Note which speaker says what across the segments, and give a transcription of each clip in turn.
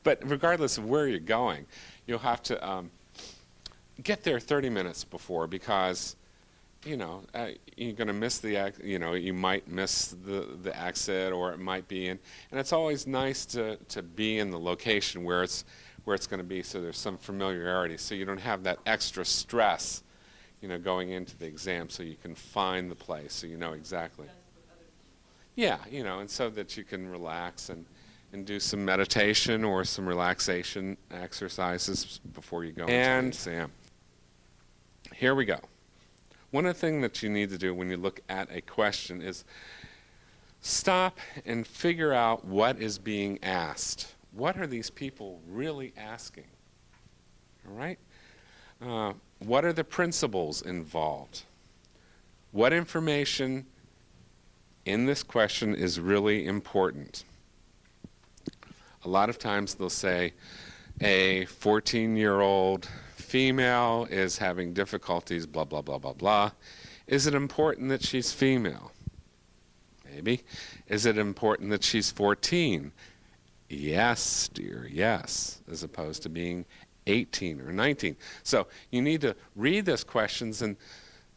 Speaker 1: But regardless of where you're going, you'll have to get there 30 minutes before, because you're going to miss you might miss the exit, or it might be in, and it's always nice to be in the location where it's going to be, so there's some familiarity, so you don't have that extra stress, going into the exam, so you can find the place, so you know exactly. Yeah, and so that you can relax and do some meditation or some relaxation exercises before you go into the exam. Here we go. One of the things that you need to do when you look at a question is stop and figure out what is being asked. What are these people really asking? All right? What are the principles involved? What information in this question is really important? A lot of times they'll say a 14-year-old female is having difficulties, blah, blah, blah, blah, blah. Is it important that she's female? Maybe. Is it important that she's 14? Yes, dear, yes, as opposed to being 18 or 19. So you need to read those questions and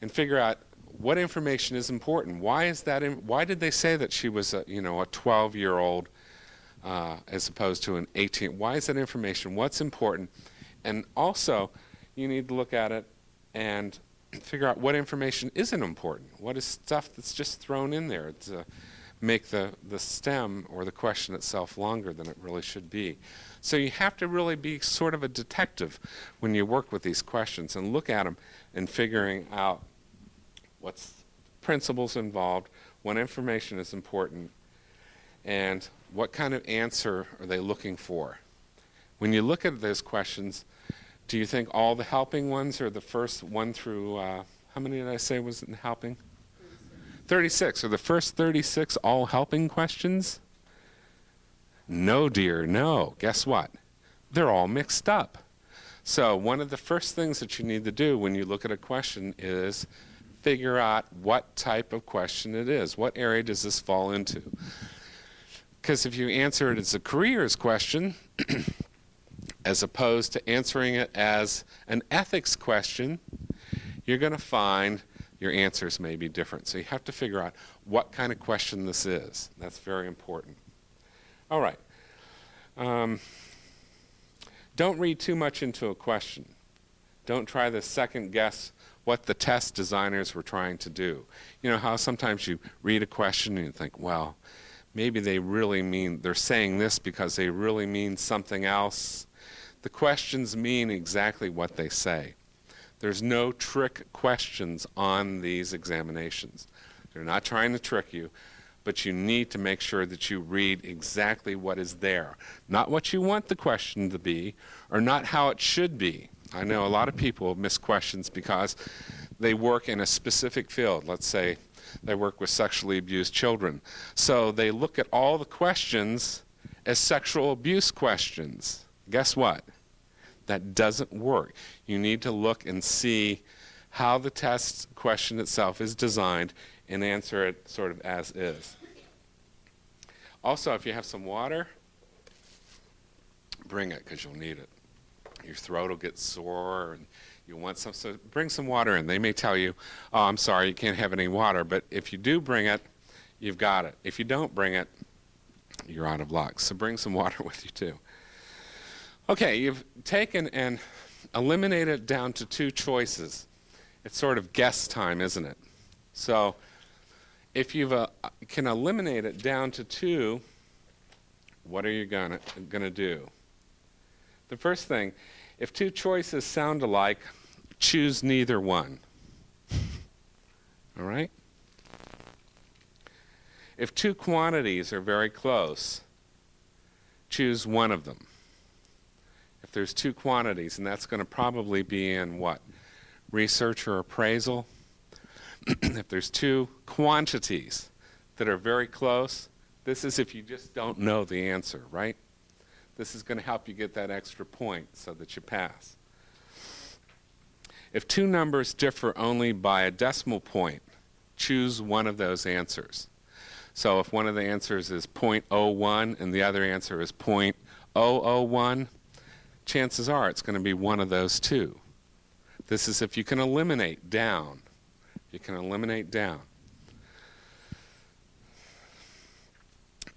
Speaker 1: figure out what information is important. Why is that? Why did they say that she was a 12-year-old as opposed to an 18? Why is that information? What's important? And also, you need to look at it and figure out what information isn't important. What is stuff that's just thrown in there to make the stem or the question itself longer than it really should be. So you have to really be sort of a detective when you work with these questions and look at them and figuring out what's principles involved, what information is important, and what kind of answer are they looking for. When you look at those questions, do you think all the helping ones are the first 1 through, how many did I say was in helping? 36. Are the first 36 all helping questions? No, dear, no. Guess what? They're all mixed up. So one of the first things that you need to do when you look at a question is figure out what type of question it is. What area does this fall into? Because if you answer it as a careers question, as opposed to answering it as an ethics question, you're going to find your answers may be different. So you have to figure out what kind of question this is. That's very important. All right. Don't read too much into a question. Don't try to second guess what the test designers were trying to do. You know how sometimes you read a question and you think, well, maybe they're saying this because they really mean something else. The questions mean exactly what they say. There's no trick questions on these examinations. They're not trying to trick you, but you need to make sure that you read exactly what is there. Not what you want the question to be, or not how it should be. I know a lot of people miss questions because they work in a specific field. Let's say they work with sexually abused children. So they look at all the questions as sexual abuse questions. Guess what? That doesn't work. You need to look and see how the test question itself is designed and answer it sort of as is. Also, if you have some water, bring it because you'll need it. Your throat will get sore and you'll want some, so bring some water in. They may tell you, oh, I'm sorry, you can't have any water, but if you do bring it, you've got it. If you don't bring it, you're out of luck. So bring some water with you too. Okay, you've taken and eliminated down to 2 choices. It's sort of guess time, isn't it? So if you can eliminate it down to 2, what are you gonna do? The first thing, if 2 choices sound alike, choose neither one. All right? If 2 quantities are very close, choose one of them. If there's 2 quantities, and that's going to probably be in what? Research or appraisal. If there's 2 quantities that are very close, this is if you just don't know the answer, right? This is going to help you get that extra point so that you pass. If 2 numbers differ only by a decimal point, choose one of those answers. So if one of the answers is 0.01 and the other answer is 0.001, chances are it's going to be one of those two. This is if you can eliminate down. You can eliminate down.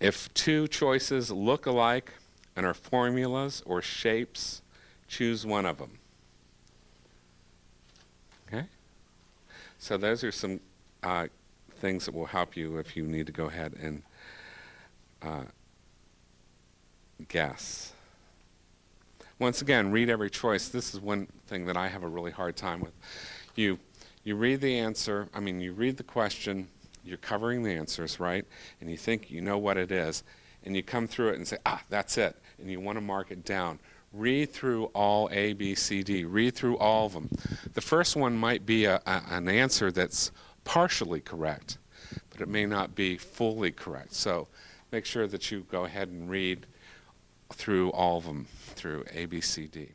Speaker 1: If two choices look alike and are formulas or shapes, choose one of them. Okay? So those are some things that will help you if you need to go ahead and guess. Once again, read every choice. This is one thing that I have a really hard time with. You read the answer, you read the question, you're covering the answers, right? And you think you know what it is, and you come through it and say, that's it, and you want to mark it down. Read through all A, B, C, D. Read through all of them. The first one might be an answer that's partially correct, but it may not be fully correct. So make sure that you go ahead and read through all of them, through A, B, C, D.